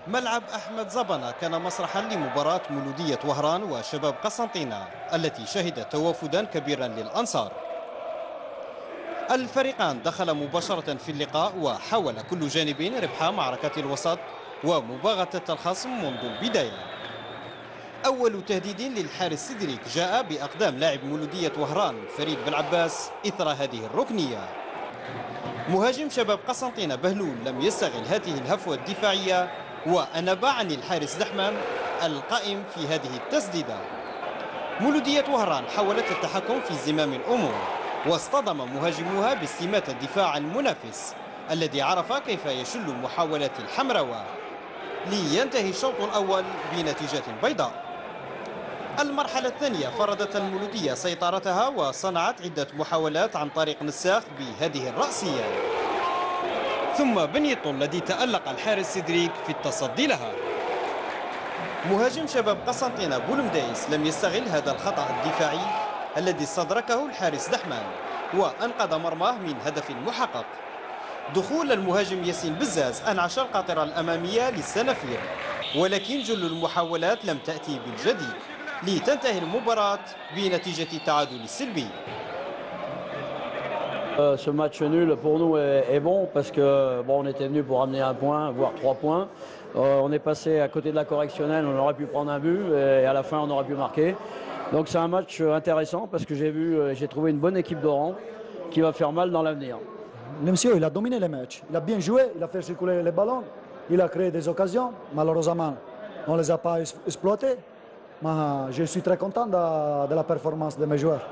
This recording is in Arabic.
ملعب أحمد زبنة كان مسرحا لمباراة مولودية وهران وشباب قسنطينة التي شهدت توافدا كبيرا للأنصار. الفريقان دخل مباشرة في اللقاء وحاول كل جانب ربح معركة الوسط ومباغتة الخصم منذ البداية. أول تهديد للحارس سيدريك جاء بأقدام لاعب مولودية وهران فريد بن عباس إثر هذه الركنية. مهاجم شباب قسنطينة بهلول لم يستغل هذه الهفوة الدفاعية وأنب عن الحارس دحمان القائم في هذه التسديدة. مولودية وهران حاولت التحكم في زمام الأمور واصطدم مهاجموها باستماتة الدفاع المنافس الذي عرف كيف يشل محاولات الحمراوة لينتهي الشوط الأول بنتيجة بيضاء. المرحلة الثانية فرضت المولودية سيطرتها وصنعت عدة محاولات عن طريق نساخ بهذه الرأسية، ثم بنيطو الذي تألق الحارس سيدريك في التصدي لها. مهاجم شباب قسنطينة بولمدايس لم يستغل هذا الخطأ الدفاعي الذي استدركه الحارس دحمان وأنقذ مرماه من هدف محقق. دخول المهاجم ياسين بزاز أنعش القاطرة الأمامية للسنافير، ولكن جل المحاولات لم تأتي بالجديد لتنتهي المباراة بنتيجة التعادل السلبي. Ce match nul pour nous est bon parce que bon, on était venu pour amener un point, voire 3 points. On est passé à côté de la correctionnelle, on aurait pu prendre un but et à la fin on aurait pu marquer. Donc c'est un match intéressant parce que j'ai trouvé une bonne équipe d'Oran qui va faire mal dans l'avenir. Le monsieur, il a dominé le match, il a bien joué, il a fait circuler les ballons, il a créé des occasions. Malheureusement, on ne les a pas exploitées. Mais je suis très content de la performance de mes joueurs.